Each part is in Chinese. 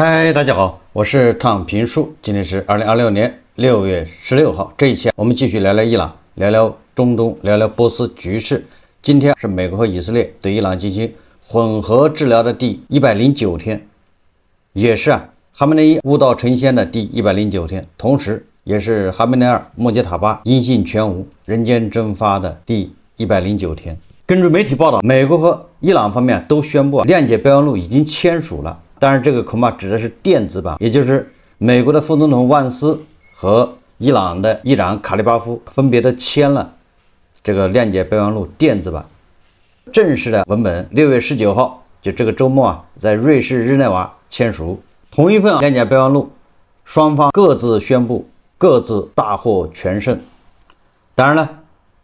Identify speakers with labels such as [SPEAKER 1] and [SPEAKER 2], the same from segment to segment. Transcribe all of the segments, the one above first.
[SPEAKER 1] 嗨，大家好，我是躺平叔，今天是2026年6月16号。这一期我們繼續聊聊伊朗，聊聊中東，聊聊波斯局勢。今天是美國和以色列對伊朗進行混合治療的第109天，也是哈梅內伊悟道成仙的第109天，同時也是哈梅內爾穆杰塔巴音信全無、人間蒸發的第109天。根据媒體報道，美國和伊朗方面都宣布諒解備忘錄已經簽署了。當然，這個恐怕指的是電子版，也就是美國的副總統萬斯和伊朗的議長卡利巴夫分別的簽了這個諒解備忘錄電子版。正式的文本6月19號，就這個周末在瑞士日內瓦簽署同一份諒解備忘錄，雙方各自宣布各自大獲全勝。當然了，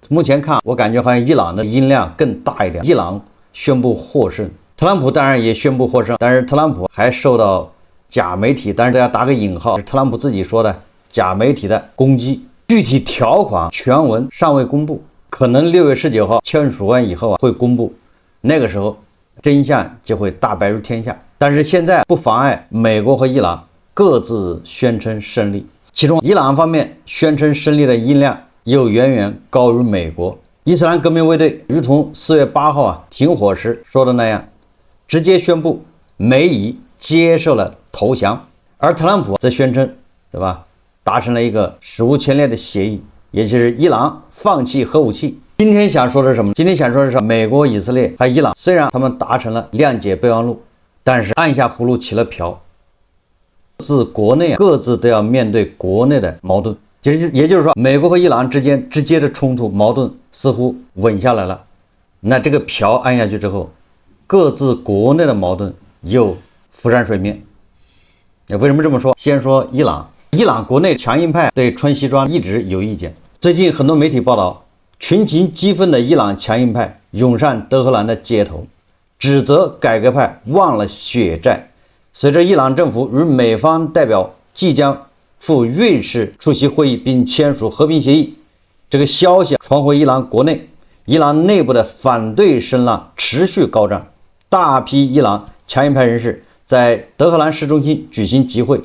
[SPEAKER 1] 目前看我感覺好像伊朗的音量更大一點，伊朗宣布獲勝。特朗普當然也宣布獲勝，但是特朗普還受到假媒體，但是大家打個引號，是特朗普自己說的假媒體的攻擊。具體條款全文尚未公布，可能6月19號簽署完以後会公布，那個時候真相就會大白如天下。但是現在不妨礙美國和伊朗各自宣稱勝利，其中伊朗方面宣稱勝利的音量又遠遠高於美國。伊斯蘭革命衛隊如同4月8號停火時說的那樣，直接宣布美以接受了投降，而特朗普則宣稱，對吧？達成了一個史無前例的協議，也就是伊朗放棄核武器。今天想說的是什麼？今天想說的是美國、以色列和伊朗，雖然他們達成了諒解備忘錄，但是按下葫蘆起了瓢，自國內各自都要面對國內的矛盾。也就是說，美國和伊朗之間直接的衝突矛盾似乎穩下來了。那這個瓢按下去之後，各自國內的矛盾又浮上水面。為什麼這麼說？先說伊朗，伊朗國內強硬派對穿西裝一直有意見。最近很多媒體報道，群情激憤的伊朗強硬派湧上德黑蘭的街頭，指責改革派忘了血債。隨着伊朗政府與美方代表即將赴瑞士出席會議並簽署和平協議，這個消息傳回伊朗國內，伊朗內部的反對聲浪持續高漲。大批伊朗強硬派人士在德黑蘭市中心舉行集會，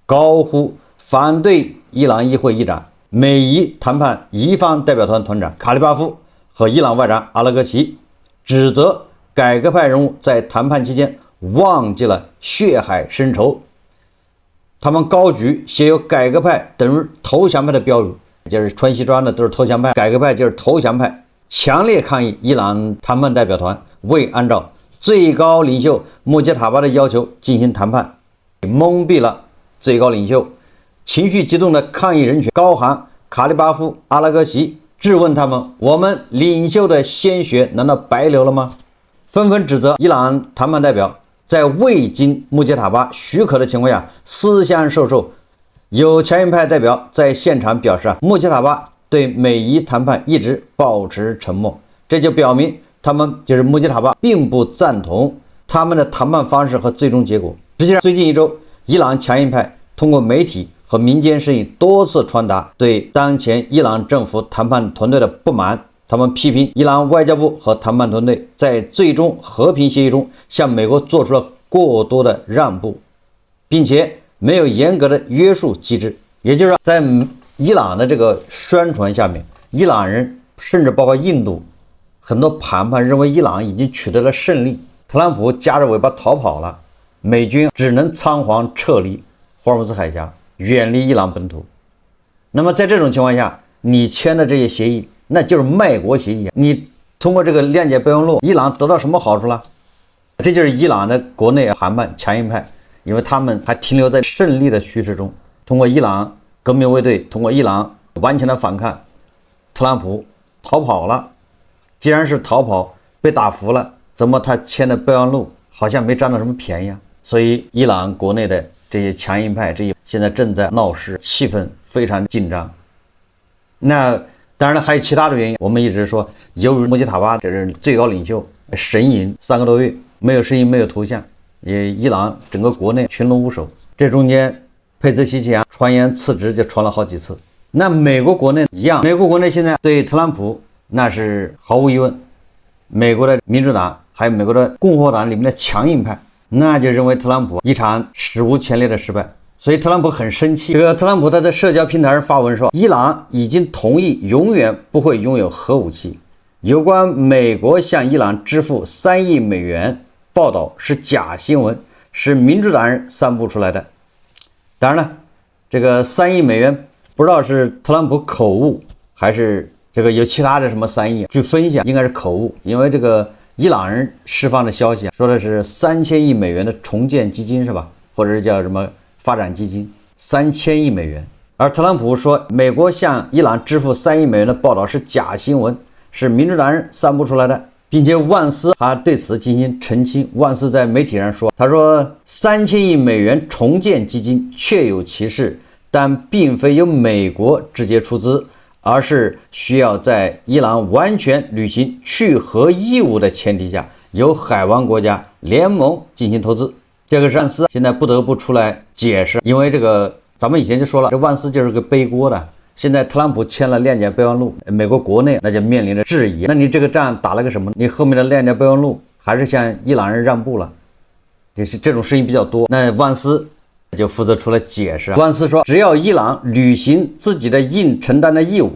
[SPEAKER 1] 高呼反對伊朗議會議長、美伊談判伊方代表團團長卡利巴夫和伊朗外長阿拉格齊，指責改革派人物在談判期間忘記了血海深仇。他們高舉寫有改革派等於投降派的標語，就是穿西裝的都是投降派，改革派就是投降派，強烈抗議伊朗談判代表團未按照最高領袖穆杰塔巴的要求進行談判，蒙蔽了最高領袖。情緒激動的抗議人群高喊卡利巴夫、阿拉格齊，質問他們：我們領袖的鮮血難道白流了嗎？紛紛指責伊朗談判代表在未經穆杰塔巴許可的情況下私相授受。有強硬派代表在現場表示，穆杰塔巴對美伊談判一直保持沉默，這就表明他們就是穆杰塔巴並不贊同他們的談判方式和最終結果。實際上，最近一周，伊朗強硬派通過媒體和民間聲音多次傳達對當前伊朗政府談判團隊的不滿。他們批評伊朗外交部和談判团隊在最終和平協議中向美國做出了過多的讓步，並且沒有嚴格的約束機制。也就是說，在伊朗的這個宣傳下面，伊朗人甚至包括印度很多談判認為伊朗已經取得了勝利，特朗普夾着尾巴逃跑了，美軍只能倉皇撤離霍爾木茲海峽，遠離伊朗本土。那麼在這種情況下，你簽的這些協議那就是賣國協議，你通過這個諒解備忘錄，伊朗得到什麼好處了？這就是伊朗的國內談判強硬派，因為他們還停留在勝利的敘事中，通過伊朗革命衛隊，通過伊朗顽強的反抗，特朗普逃跑了。既然是逃跑被打服了，怎麼他簽的備忘錄好像沒占到什麼便宜啊？所以伊朗國內的這些強硬派現在正在鬧事，氣氛非常緊張。那當然了，還有其他的原因。我們一直說，由於穆杰塔巴这是最高領袖神隱3個多月，沒有聲音，沒有頭像，也伊朗整個國內群龍無首。這中間佩澤西奇傳言辭職就傳了好幾次。那美國國內一樣，美國國內現在對特朗普那是毫無疑問，美國的民主黨還有美國的共和黨裡面的強硬派那就認為特朗普一場史無前例的失敗。所以特朗普很生氣。這個特朗普他在社交平台上發文說，伊朗已經同意永遠不會擁有核武器。有關美國向伊朗支付3億美元報道是假新聞，是民主黨人散布出來的。當然了，這個3億美元不知道是特朗普口誤，還是這個有其他的什麼3億。據分析應該是口誤，因為這個伊朗人釋放的消息說的是3000億美元的重建基金是吧？或者是叫什麼發展基金，3000億美元。而特朗普說美國向伊朗支付3億美元的報道是假新聞，是民主党人散布出來的，並且萬斯還對此進行澄清。萬斯在媒體上說，他說3000億美元重建基金確有其事，但並非由美國直接出資，而是需要在伊朗完全履行去核義務的前提下，由海灣國家聯盟進行投資。這個萬斯現在不得不出來解釋，因為這個咱們以前就說了，這萬斯就是個背鍋的。現在特朗普簽了諒解備忘錄，美國國內那就面臨着質疑，那你這個仗打了個什麼？你后面的諒解備忘錄還是向伊朗人讓步了，就是這種事情比較多。那萬斯就負責出来解釋，萬斯說，只要伊朗履行自己的应承擔的義務，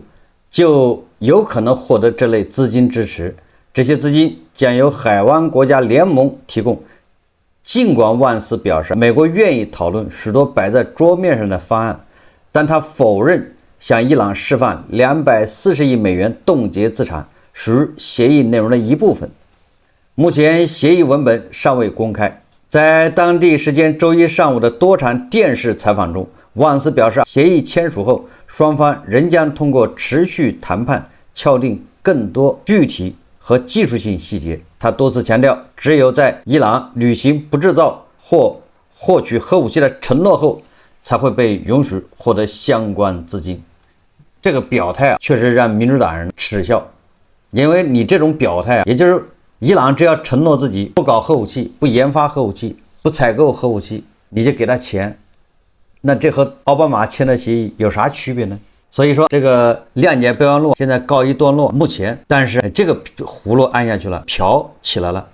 [SPEAKER 1] 就有可能獲得這類資金支持，這些資金將由海灣國家聯盟提供。儘管萬斯表示美國願意討論許多擺在桌面上的方案，但他否認向伊朗釋放240億美元凍結資產屬於協議內容的一部分。目前協議文本尚未公開。在當地時間周一上午的多場電視採訪中，萬斯表示，協議簽署後，雙方仍將通過持續談判敲定更多具體和技術性細節。他多次強調，只有在伊朗履行不制造或獲取核武器的承諾後，才會被允許獲得相關資金。這個表態確實讓民主黨人恥笑，因為你這種表態也就是伊朗只要承諾自己不搞核武器、不研發核武器、不採購核武器，你就給他錢，那這和奧巴馬簽的協議有啥區別呢？所以說這個諒解備忘錄現在告一段落，目前，但是這個葫蘆按下去了，瓢起來了。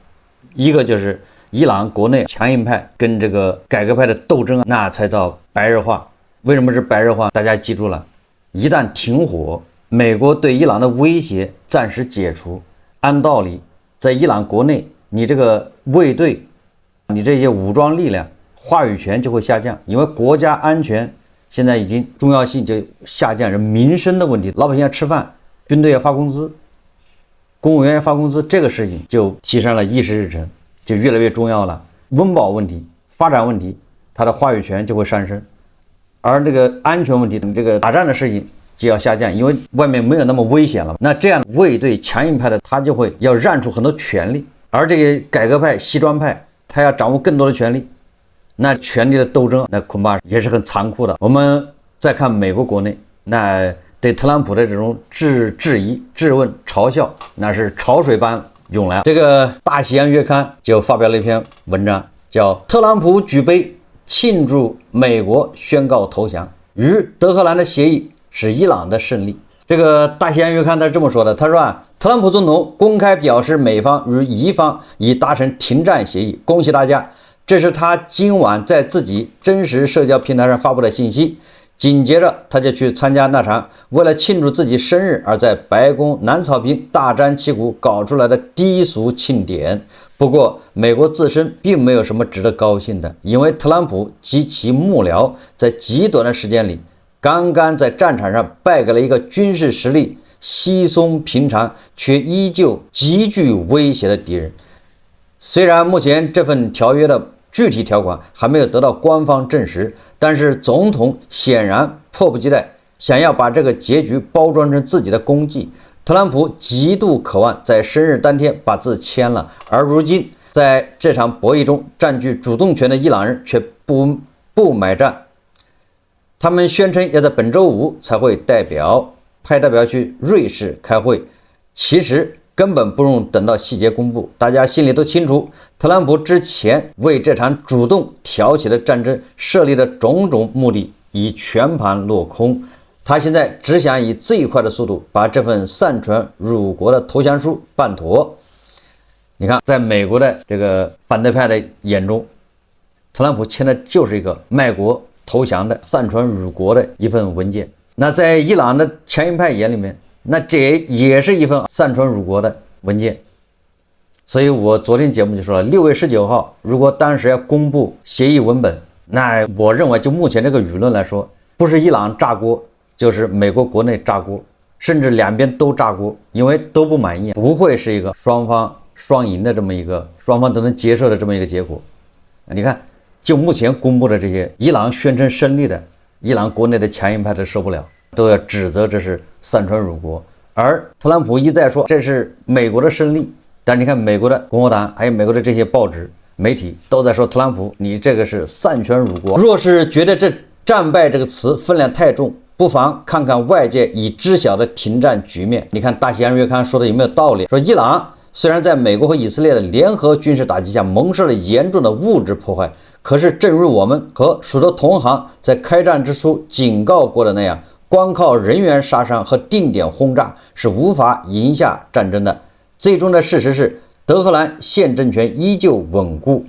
[SPEAKER 1] 一個就是伊朗國內強硬派跟這個改革派的鬥爭，那才叫白熱化。為什麼是白熱化？大家記住了，一旦停火，美國對伊朗的威脅暫時解除，按道理在伊朗國內，你這個衛隊，你這些武装力量話語權就會下降，因為国家安全現在已經重要性就下降，是民生的問題，老百姓要吃飯，軍隊要發工資，公務員要發工資，這個事情就提上了议事日程，就越來越重要了。溫飽問題、發展問題，他的話語權就會上升，而這個安全問題，這個打仗的事情就要下降，因為外面沒有那麼危險了。那這樣衛隊強硬派的他就會要讓出很多權力，而這個改革派、西裝派他要掌握更多的權力。那權力的鬥爭，那恐怕也是很殘酷的。我們再看美国国內，那對特朗普的這種質疑、質問、嘲笑，那是潮水般湧來。這個大西洋月刊就發表了一篇文章，叫《特朗普舉杯慶祝美國宣告投降，與德黑蘭的協議是伊朗的勝利》。這個大西洋月刊他是這麼說的，他說特朗普總統公開表示美方與伊方已達成停戰協議，恭喜大家。這是他今晚在自己真實社交平台上發布的信息。緊接着他就去參加那場為了慶祝自己生日而在白宮南草坪大張旗鼓搞出來的低俗慶典。不過美國自身並沒有什麼值得高興的，因為特朗普及其幕僚在極短的時間裡剛剛在戰場上敗給了一個軍事實力稀鬆平常卻依舊極具威脅的敵人。雖然目前這份條約的具體條款還沒有得到官方證實，但是總統顯然迫不及待想要把這個結局包裝成自己的功績。特朗普極度渴望在生日當天把字簽了，而如今在這場博弈中佔據主動權的伊朗人卻不買賬。他們宣稱要在本周五才會派代表去瑞士開會，其實根本不用等到細節公布，大家心裡都清楚，特朗普之前為這場主動挑起的戰爭設立的種種目的已全盤落空，他現在只想以最快的速度把這份上傳辱國的投降書辦妥。你看，在美國的這個反對派的眼中，特朗普簽的就是一個賣國投降的擅傳辱國的一份文件。那在伊朗的強硬派眼裡面，那這也是一份擅傳辱國的文件。所以我昨天節目就說了，6月19號如果當時要公布協議文本，那我認為就目前這個輿論來說，不是伊朗炸鍋，就是美國國內炸鍋，甚至兩邊都炸鍋，因為都不滿意，不會是一個雙方雙贏的這麼一個雙方都能接受的這麼一個結果。你看，就目前公布的這些，伊朗宣稱勝利的，伊朗國內的強硬派都受不了，都要指責這是擅傳辱國，而特朗普一再說這是美國的勝利。但是你看，美國的共和黨還有美國的這些報紙媒體都在說特朗普，你這個是擅傳辱國。若是覺得這戰敗這個詞分量太重，不妨看看外界已知曉的停戰局面。你看大西洋月刊說的有沒有道理？說伊朗雖然在美國和以色列的聯合軍事打擊下蒙受了嚴重的物質破壞，可是正如我們和許多同行在開戰之初警告過的那樣，光靠人員殺傷和定點轟炸是無法贏下戰爭的。最終的事實是，德黑蘭現政權依舊穩固，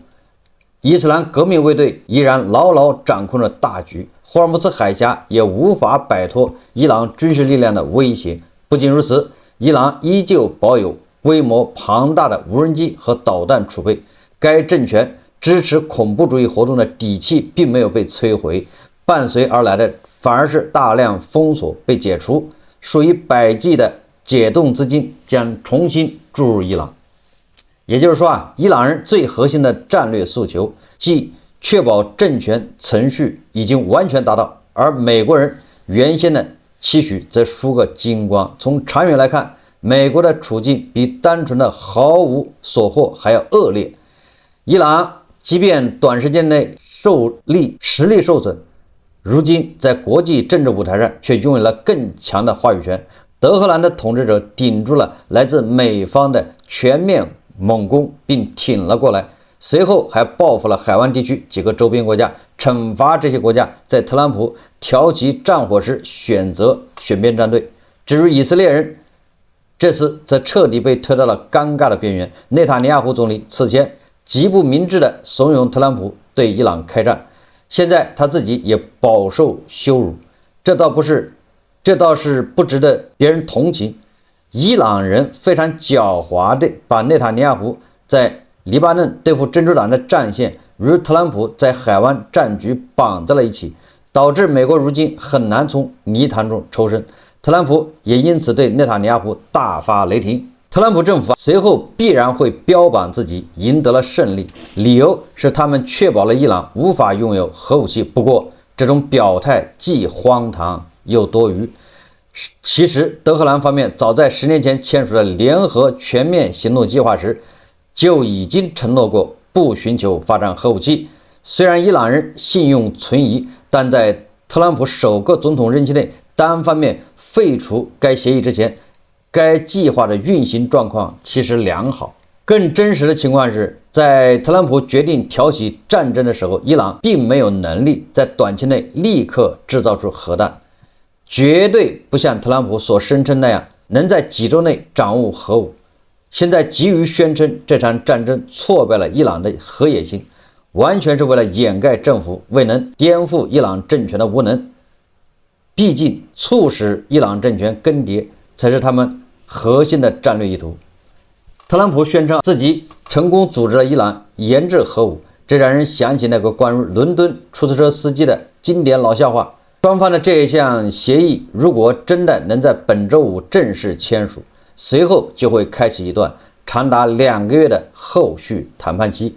[SPEAKER 1] 伊斯蘭革命衛隊依然牢牢掌控着大局，霍爾木茲海峽也無法擺脫伊朗軍事力量的威脅。不僅如此，伊朗依舊保有規模龐大的無人機和導彈儲備，該政權支持恐怖主義活動的底氣並沒有被摧毀，伴隨而來的反而是大量封鎖被解除，數以百計的解凍資金將重新注入伊朗。也就是說伊朗人最核心的戰略訴求，即確保政權程序已經完全達到，而美國人原先的期許則輸個精光。從長遠來看，美國的處境比單純的毫無所獲還要惡劣。伊朗即便短時間內實力受損，如今在國際政治舞台上卻擁有了更強的話語權。德黑蘭的統治者頂住了來自美方的全面猛攻，並挺了過來，隨後還報復了海灣地區幾個周邊國家，懲罰這些國家在特朗普挑起戰火時選擇選邊站隊。至於以色列人，這次則徹底被推到了尷尬的邊緣。內塔尼亞胡總理此前極不明智地慫恿特朗普對伊朗開戰，現在他自己也飽受羞辱，這倒是不值得別人同情。伊朗人非常狡猾地把內塔尼亞胡在黎巴嫩對付真主黨的戰線與特朗普在海灣戰局綁在了一起，導致美國如今很難從泥潭中抽身。特朗普也因此對內塔尼亞胡大發雷霆。特朗普政府隨後必然會標榜自己贏得了勝利，理由是他們確保了伊朗無法擁有核武器。不過這種表態既荒唐又多餘。其實德黑蘭方面早在10年前簽署了聯合全面行動計劃時，就已經承諾過不尋求發展核武器。雖然伊朗人信用存疑，但在特朗普首個總統任期內單方面廢除該協議之前，該計劃的運行狀況其實良好。更真實的情況是，在特朗普決定挑起戰爭的時候，伊朗並沒有能力在短期內立刻制造出核彈，絕對不像特朗普所聲稱那樣能在幾周內掌握核武。現在急於宣稱這場戰爭挫敗了伊朗的核野心，完全是為了掩蓋政府未能顛覆伊朗政權的無能。畢竟促使伊朗政權更迭才是他們核心的戰略意圖。特朗普宣稱自己成功組織了伊朗研制核武，這讓人想起那個關於倫敦出租車司機的經典老笑話。雙方的這一項協議如果真的能在本周五正式簽署，隨後就會開啟一段長達2個月的後續談判期。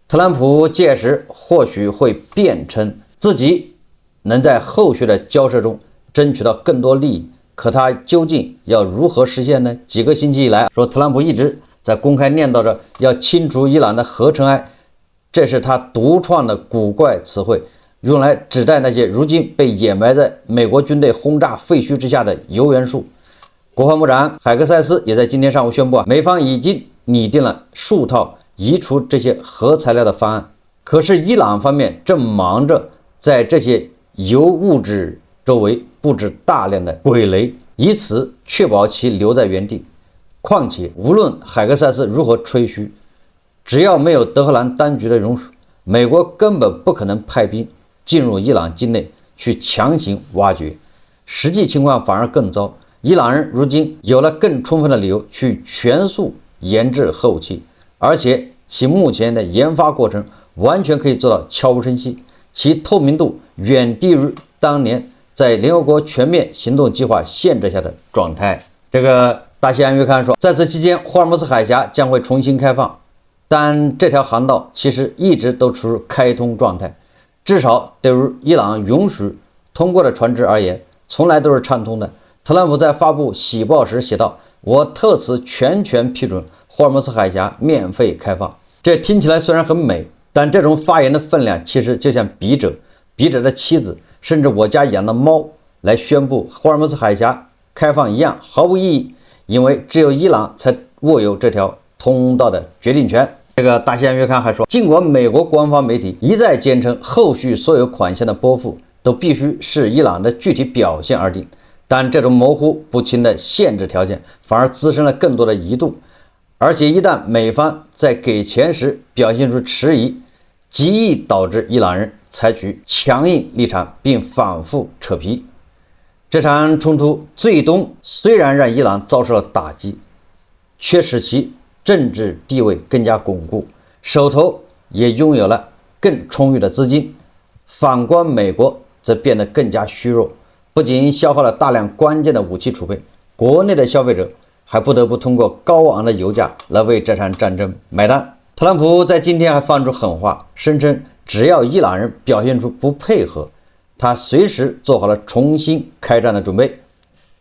[SPEAKER 1] 特朗普屆時或許會辯稱自己能在後續的交涉中爭取到更多利益，可他究竟要如何實現呢？幾個星期以來，說特朗普一直在公開念叨着要清除伊朗的核塵埃，這是他獨創的古怪詞彙，用來指代那些如今被掩埋在美國軍隊轟炸廢墟之下的鈾元素。國防部長海克塞斯也在今天上午宣布，美方已經擬定了数套移除這些核材料的方案。可是伊朗方面正忙着在這些鈾物質周圍布置大量的鬼雷，以此確保其留在原地。況且無論海克塞斯如何吹噓，只要沒有德黑蘭當局的美國根本不可能派兵進入伊朗境內去強行挖掘，實際情況反而更糟。伊朗人如今有了更充分的理由去全速研制核武器，而且其目前的研发過程完全可以做到悄无声息，其透明度遠低於當年在聯合國全面行動計劃限制下的狀態。這個大西洋月刊說，在此期間，霍爾木茲海峽將會重新開放，但這條航道其實一直都處於開通狀態，至少對於伊朗允許通過的船只而言，從來都是暢通的。特朗普在發布喜報時寫道：“我特此全權批准霍爾木茲海峽免費開放。”這聽起來雖然很美，但這種發言的分量其實就像筆者的妻子，甚至我家養的貓來宣布霍爾木茲海峽開放一樣毫無意義，因為只有伊朗才握有這條通道的決定權。這個大西洋月刊還說，儘管美國官方媒體一再堅稱後續所有款項的撥付都必須視伊朗的具體表現而定，但這種模糊不清的限制條件反而滋生了更多的疑度，而且一旦美方在給錢時表現出遲疑，極易導致伊朗人採取強硬立場並反覆扯皮。這場衝突最終雖然讓伊朗遭受了打擊，卻使其政治地位更加鞏固，手頭也擁有了更充裕的資金。反觀美國則變得更加虛弱，不僅消耗了大量關鍵的武器儲備，國內的消費者還不得不通過高昂的油價來為這場戰爭買單。特朗普在今天還放出狠話，聲稱只要伊朗人表現出不配合，他隨時做好了重新開戰的準備。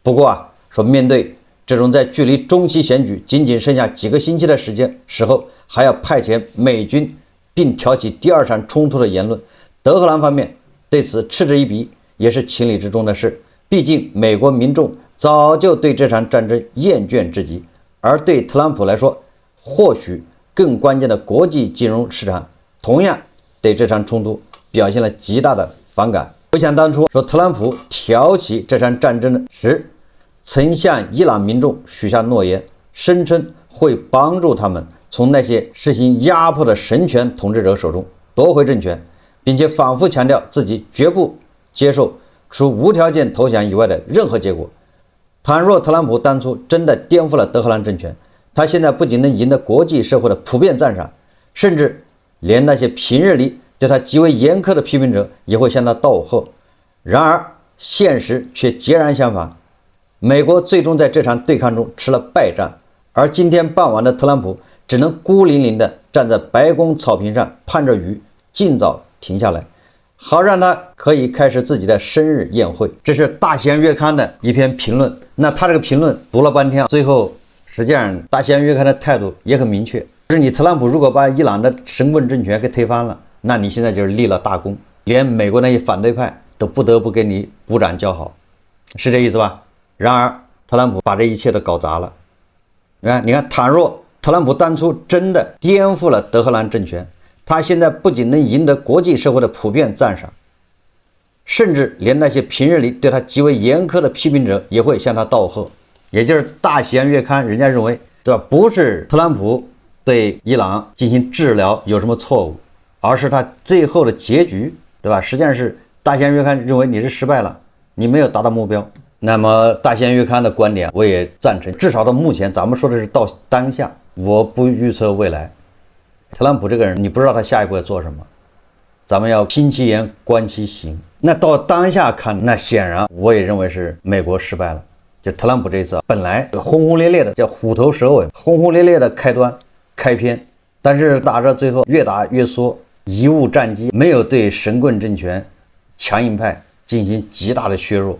[SPEAKER 1] 不過說面對這種在距離中期選舉僅僅剩下幾個星期的時候，還要派遣美軍並挑起第二場衝突的言論，德黑蘭方面對此嗤之以鼻也是情理之中的事。畢竟美國民眾早就對這場戰爭厭倦至極，而對特朗普來說，或許更關鍵的國際金融市場同樣對這場衝突表現了極大的反感。回想當初說特朗普挑起這場戰爭時，曾向伊朗民眾許下諾言，聲稱會幫助他們從那些實行壓迫的神權統治者手中奪回政權，並且反覆強調自己絕不接受除無條件投降以外的任何結果。倘若特朗普當初真的顛覆了德黑蘭政權，他現在不僅能贏得國際社會的普遍讚賞，甚至連那些平日裡對他極為嚴苛的批評者也會向他道賀。然而現實卻截然相反，美國最終在這場對抗中吃了敗仗，而今天傍晚的特朗普只能孤零零地站在白宮草坪上，盼着雨盡早停下來，好讓他可以開始自己的生日宴會。這是大西洋月刊的一篇評論。那他這個評論讀了半天，最後實際上大西洋月刊的態度也很明確，就是你特朗普如果把伊朗的神棍政權給推翻了，那你現在就是立了大功，連美國那些反對派都不得不给你鼓掌叫好，是這意思吧？然而特朗普把這一切都搞砸了。你看，倘若特朗普當初真的顛覆了德黑蘭政權，他現在不僅能贏得國際社會的普遍讚賞，甚至連那些平日裡對他極為嚴苛的批評者也會向他道賀。也就是大西洋月刊人家認為，對吧？不是特朗普對伊朗進行治療有什麼錯誤，而是他最後的結局，对吧？實際上是大西洋月刊認為你是失敗了，你沒有達到目標。那麼大西洋月刊的觀點我也贊成，至少到目前咱們說的是到當下，我不預測未来。特朗普這個人你不知道他下一步要做什麼，咱們要听其言觀其行。那到當下看，那顯然我也認為是美國失敗了。就特朗普這一次本來轟轟烈烈的叫虎頭蛇尾，轟轟烈烈的開篇，但是打着最後越打越縮，贻誤戰機，沒有對神棍政權強硬派進行極大的削弱，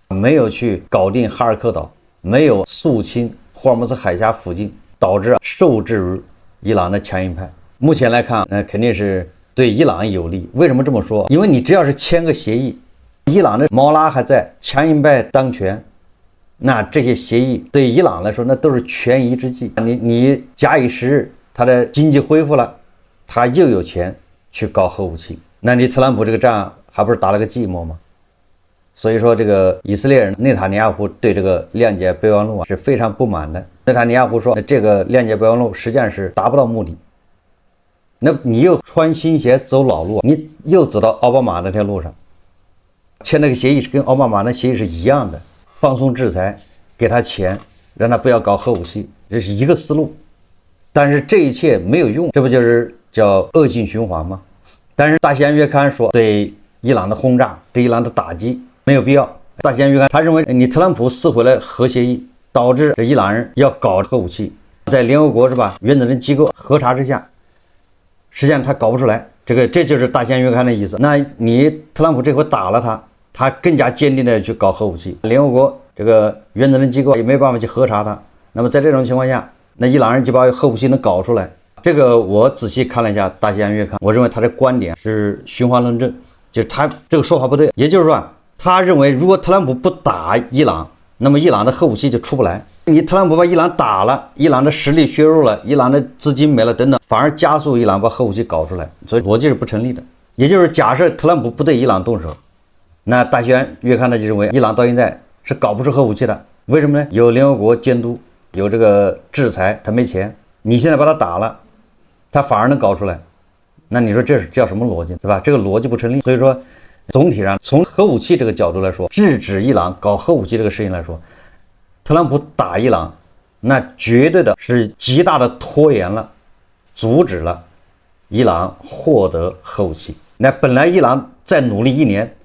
[SPEAKER 1] 沒有去搞定哈爾科島，沒有肅清霍爾木茲海峽附近，導致受制於伊朗的強硬派。目前來看，那肯定是對伊朗有利。為什麼這麼說？因為你只要是簽個協議，伊朗的毛拉還在，強硬派當權，那這些協議對伊朗來說那都是权宜之計。你假以時日，他的經濟恢復了，他又有錢去搞核武器，那你特朗普這個仗還不是打了個寂寞嗎？所以說，這個以色列人內塔尼亞胡對這個諒解備忘錄是非常不滿的。內塔尼亞胡說，這個諒解備忘錄實際上是達不到目的。那你又穿新鞋走老路，你又走到奧巴馬那条路上，簽那個協議是跟奧巴馬那協議是一樣的，放鬆制裁，給他錢，讓他不要搞核武器，這是一個思路。但是這一切沒有用，這不就是叫惡性循環嗎？但是大西洋月刊說，對伊朗的轟炸，對伊朗的打擊沒有必要。大西洋月刊他認為你特朗普撕毀了核協議，導致這伊朗人要搞核武器，在聯合國是吧？原子能機構核查之下，實際上他搞不出來。這就是大西洋月刊的意思。那你特朗普這回打了他，他更加堅定的去搞核武器，聯合國這個原子能機構也沒辦法去核查他。那麼在這種情況下，那伊朗人就把核武器能搞出來。這個我仔細看了一下大西洋月刊，我認為他的觀點是循環論證，就是他這個說法不對。也就是說，他認為如果特朗普不打伊朗，那麼伊朗的核武器就出不來。你特朗普把伊朗打了，伊朗的實力削弱了，伊朗的資金沒了等等，反而加速伊朗把核武器搞出來，所以邏輯是不成立的。也就是假設特朗普不對伊朗動手，那大西洋月刊呢就認為伊朗到現在是搞不出核武器的。為什麼呢？有聯合國監督，有這個制裁，他沒錢，你現在把他打了，他反而能搞出來，那你说這是叫什麼邏輯，是吧？這個邏輯不成立。所以說總體上從核武器這個角度來說，制止伊朗搞核武器這個事情来說，特朗普打伊朗，那絕對的是極大的拖延了，阻止了伊朗獲得核武器。那本來伊朗再努力1年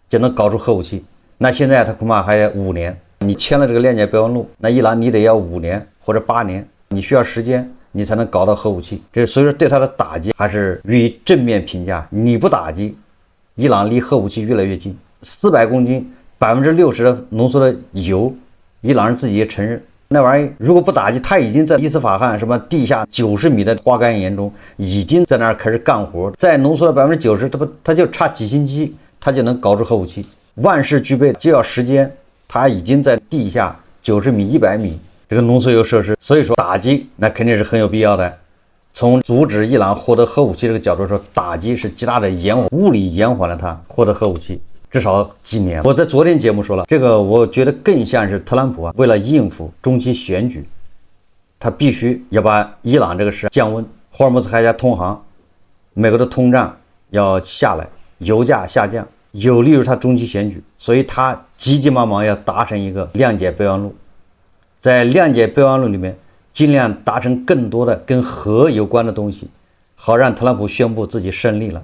[SPEAKER 1] 就能搞出核武器，那現在他恐怕還要5年。你簽了這個諒解備忘錄，那伊朗你得要5年或者8年，你需要時間，你才能搞到核武器。這所以說對他的打擊還是予以正面評價。你不打擊，伊朗離核武器越來越近。400公斤60%的濃縮的鈾，伊朗人自己也承認，那玩意兒如果不打擊，他已經在伊斯法罕什麼地下90米的花崗岩中，已經在那兒開始幹活，再濃縮了90%，他就差幾星期，他就能搞出核武器。萬事俱備，就要時間。他已經在地下90米、100米這個濃縮鈾設施，所以說打擊那肯定是很有必要的。從阻止伊朗獲得核武器這個角度說，打擊是極大的延緩，物理延緩了他獲得核武器至少幾年。我在昨天節目說了，這個我覺得更像是特朗普為了應付中期選舉，他必須要把伊朗這個事降溫。霍爾木茲海峽通航，美國的通脹要下來，油價下降，有利於他中期選舉，所以他急急忙忙要達成一個諒解備忘錄。在諒解備忘錄裡面，盡量達成更多的跟核有關的東西，好讓特朗普宣布自己勝利了。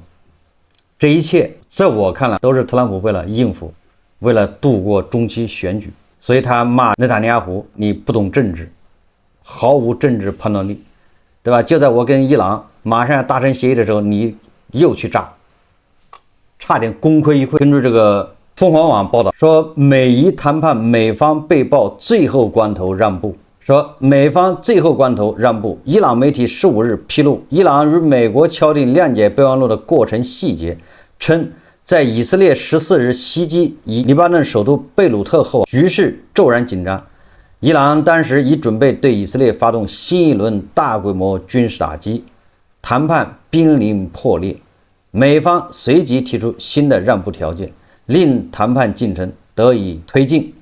[SPEAKER 1] 這一切在我看來都是特朗普為了應付，為了度過中期選舉，所以他罵內塔尼亞胡你不懂政治，毫無政治判斷力，對吧？就在我跟伊朗馬上要達成協議的時候，你又去炸，差點功虧一簣。根據這個鳳凰網報道說，美伊談判美方被曝最後關頭讓步，說美方最後關頭讓步。伊朗媒體15日披露，伊朗與美國敲定諒解備忘錄的過程細節，稱在以色列14日襲擊黎巴嫩首都貝魯特後，局勢驟然緊張。伊朗當時已準備對以色列發動新一輪大規模軍事打擊，談判瀕臨破裂。美方隨即提出新的讓步條件，令談判進程得以推進。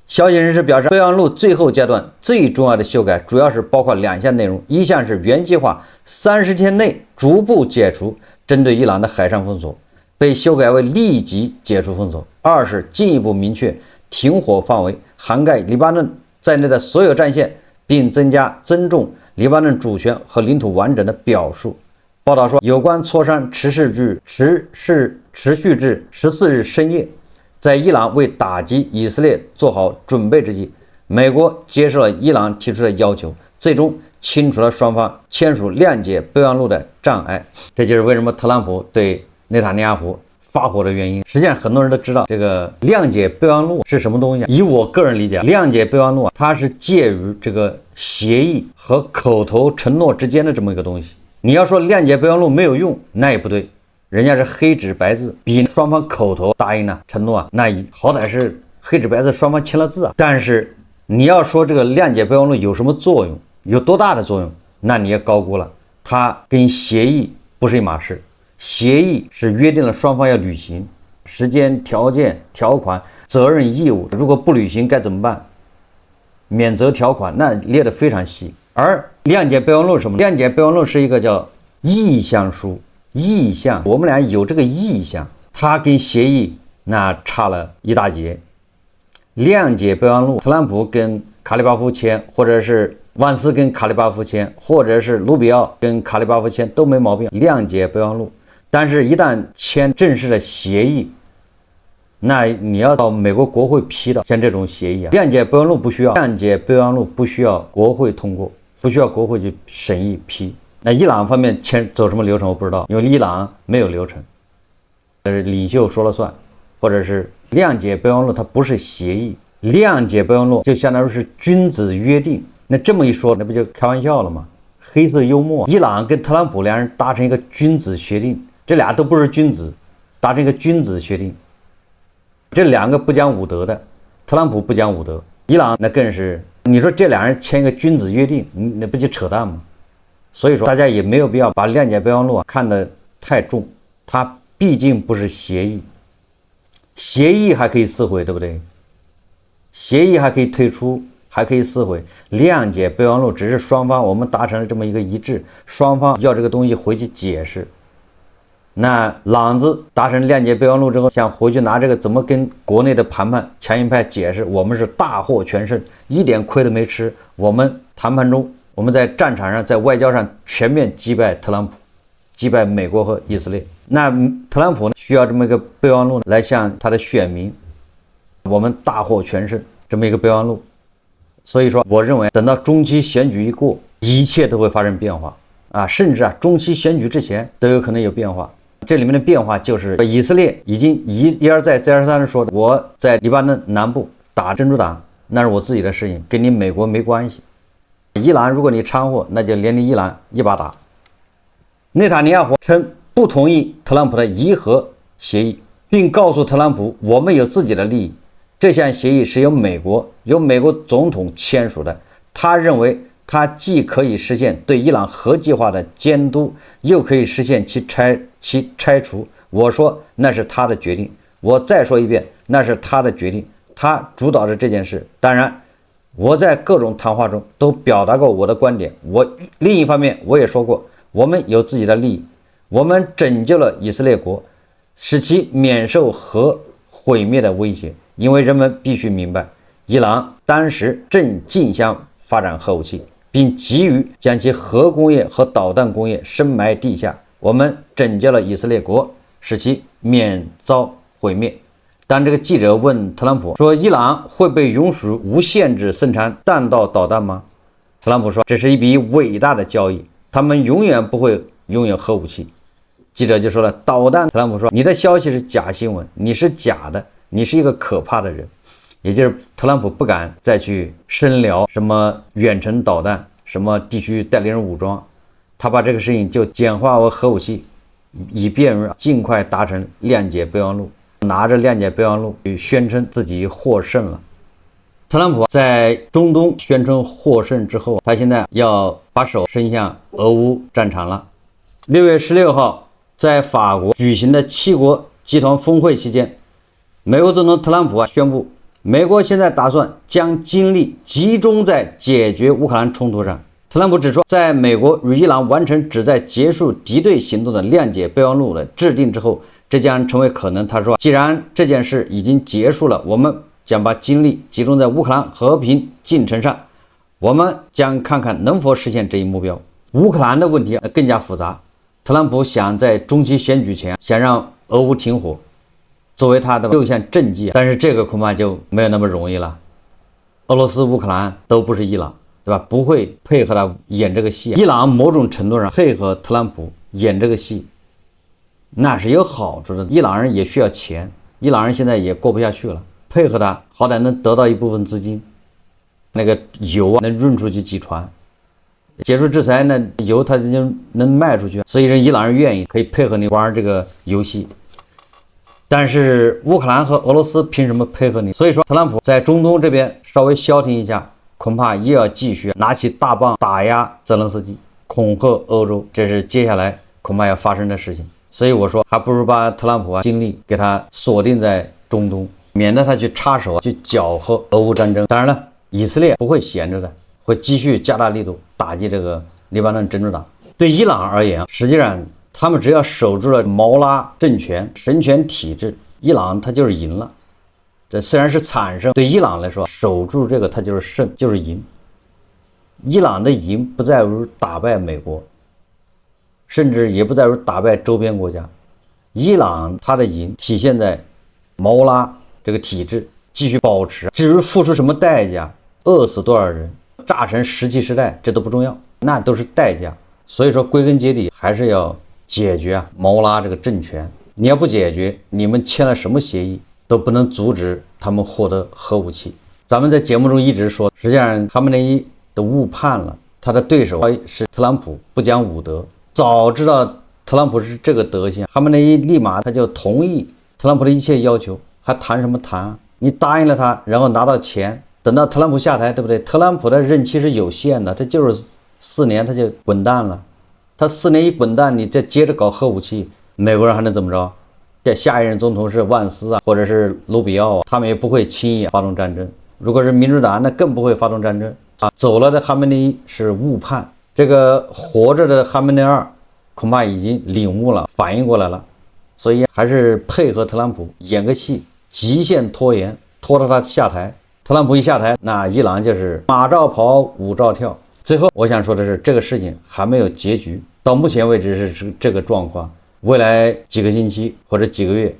[SPEAKER 1] 消息人士表示，備忘錄最後階段最重要的修改主要是包括2項內容，一項是原計劃30天內逐步解除針對伊朗的海上封鎖，被修改為立即解除封鎖；二是進一步明確停火範圍，涵蓋黎巴嫩在內的所有戰線，並增加尊重黎巴嫩主權和領土完整的表述。報道說，有關磋商持續至14日深夜。在伊朗為打擊以色列做好準備之際，美國接受了伊朗提出的要求，最終清除了雙方簽署諒解備忘錄的障礙。這就是為什麼特朗普對內塔尼亞胡發火的原因。實際上很多人都知道這個諒解備忘錄是什麼東西。以我個人理解，諒解備忘錄它是介於這個協議和口頭承諾之間的這麼一個東西。你要說諒解備忘錄沒有用，那也不對，人家是黑紙白字，比雙方口頭答应了承諾啊，那好歹是黑紙白字双方簽了字啊。但是你要說這個諒解備忘錄有什麼作用，有多大的作用，那你也高估了。它跟協議不是一碼事，協議是約定了雙方要履行，時間、條件、條款、責任、義務，如果不履行該怎麼辦，免責條款那列得非常細。而諒解備忘錄是什麼？諒解備忘錄是一個叫意向書，意向，我们倆有这個意向，他跟協議那差了一大截。諒解備忘錄，特朗普跟卡里巴夫簽，或者是萬斯跟卡里巴夫簽，或者是盧比奧跟卡里巴夫簽都沒毛病，諒解備忘錄。但是一旦簽正式的協議，那你要到美國國會批的，像這種協議啊，諒解備忘錄不需要，諒解備忘錄不需要國會通過，不需要國會去審議批。那伊朗方面簽走什麼流程我不知道，因為伊朗沒有流程，領袖說了算，或者是諒解備忘錄它不是協議，諒解備忘錄就相當於是君子約定。那這麼一說，那不就開玩笑了嗎？黑色幽默，伊朗跟特朗普兩人達成一個君子協定，這倆都不是君子，達成一個君子協定。這兩個不講武德的，特朗普不講武德，伊朗那更是，你說這兩人簽一個君子約定，那不就扯淡嗎？所以說大家也沒有必要把諒解備忘錄看得太重，它畢竟不是協議，協議還可以撕毀，對不對？協議還可以退出，還可以撕毀，諒解備忘錄只是雙方我們達成了這麼一個一致，雙方要這個東西回去解釋。那朗子達成諒解備忘錄之後，想回去拿這個怎麼跟國內的談判強硬派解釋，我們是大獲全勝，一點虧都沒吃。我們談判中，我們在戰場上，在外交上全面擊敗特朗普，擊敗美國和以色列。那特朗普需要這麼一個備忘錄來向他的選民，我們大獲全勝這麼一個備忘錄。所以說，我認為等到中期選舉一過，一切都會發生變化啊，甚至中期選舉之前都有可能有變化。這裡面的變化就是以色列已經一而再再而三的說，我在黎巴嫩南部打真主黨，那是我自己的事情，跟你美國沒關係。伊朗如果你摻和，那就連你伊朗一把打。內塔尼亞胡稱不同意特朗普的伊核協議，並告訴特朗普我們有自己的利益，這項協議是由美國總統簽署的。他認為他既可以實現對伊朗核計劃的監督，又可以實現其拆除。我說那是他的決定，我再說一遍，那是他的決定，他主導着這件事。當然我在各種談話中都表達過我的觀點。另一方面我也說過，我們有自己的利益，我們拯救了以色列國，使其免受核毀滅的威脅。因為人們必須明白，伊朗當時正競相發展核武器，並急於將其核工業和導彈工業深埋地下。我們拯救了以色列國，使其免遭毀滅。當這個記者問特朗普說，伊朗會被允許無限制生產彈道導彈嗎？特朗普說，這是一筆偉大的交易，他們永遠不會擁有核武器。記者就說了，導彈，特朗普說，你的消息是假新聞，你是假的，你是一個可怕的人。也就是特朗普不敢再去深聊什麼遠程導彈，什麼地區代理人武裝，他把這個事情就簡化為核武器，以便於盡快達成諒解備忘錄，拿着諒解備忘錄去宣稱自己獲勝了。特朗普在中東宣稱獲勝之後，他現在要把手伸向俄烏戰場了。6月16號在法國舉行的7國集團峰會期間，美國總統特朗普宣布，美國現在打算將精力集中在解決烏克蘭衝突上。特朗普指出，在美國與伊朗完成旨在結束敵對行動的諒解備忘錄的制定之後，這將成為可能。他說，既然這件事已經結束了，我們將把精力集中在烏克蘭和平進程上，我們將看看能否實現這一目標。烏克蘭的問題更加複雜，特朗普想在中期選舉前想讓俄烏停火，作為他的6項政績，但是這個恐怕就沒有那麼容易了。俄羅斯、烏克蘭都不是伊朗，對吧？不會配合他演這個戲。伊朗某種程度上配合特朗普演這個戲，那是有好處的。伊朗人也需要錢，伊朗人現在也過不下去了，配合他好歹能得到一部分資金，那個油能運出去幾船，解除制裁，那油他就能賣出去，所以人伊朗人願意可以配合你玩這個遊戲。但是烏克蘭和俄羅斯憑什麼配合你？所以說特朗普在中東這邊稍微消停一下，恐怕又要繼續拿起大棒打壓澤倫斯基，恐嚇歐洲，這是接下來恐怕要發生的事情。所以我說，還不如把特朗普精力給他鎖定在中東，免得他去插手去攪和俄烏戰爭。當然了，以色列不會閒着的，會繼續加大力度打擊這個黎巴嫩真主黨。對伊朗而言，實際上他們只要守住了毛拉政权、神權體制，伊朗他就是贏了。這雖然是慘勝，對伊朗來說，守住這個他就是勝，就是贏。伊朗的贏不在乎打敗美國，甚至也不在乎打敗周邊國家。伊朗它的贏體現在毛拉這個體制繼續保持，至於付出什麼代價，餓死多少人，炸成石器时代，這都不重要，那都是代價。所以說，歸根結底還是要解決毛拉這個政權。你要不解決，你們簽了什麼協議都不能阻止他們獲得核武器。咱們在節目中一直說，實際上哈梅内伊都誤判了，他的對手是特朗普，不講武德。早知道特朗普是這個德行，哈梅內伊立馬他就同意特朗普的一切要求，還談什麼談啊？你答應了他，然后拿到錢，等到特朗普下台，对不对？特朗普的任期是有限的，他就是4年他就滾蛋了。他4年一滾蛋，你再接着搞核武器，美國人還能怎麼着？这下一任總統是萬斯啊，或者是盧比奧啊，他們也不會輕易發動戰爭。如果是民主黨，那更不會發動戰爭啊。走了的哈梅內伊是誤判，這個活着的哈梅內二恐怕已經領悟了，反應過來了，所以還是配合特朗普演個戲，極限拖延，拖到他下台。特朗普一下台，那伊朗就是馬照跑，舞照跳。最後我想說的是，這個事情還沒有結局，到目前為止是這個狀況，未來幾個星期或者幾個月，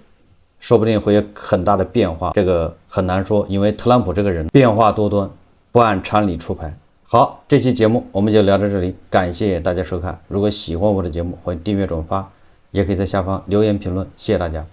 [SPEAKER 1] 說不定會有很大的變化，這個很難說，因為特朗普這個人變化多端，不按常理出牌。好，這期節目我們就聊到這裡，感謝大家收看。如果喜歡我的節目，歡迎訂閱轉發，也可以在下方留言評論，謝謝大家。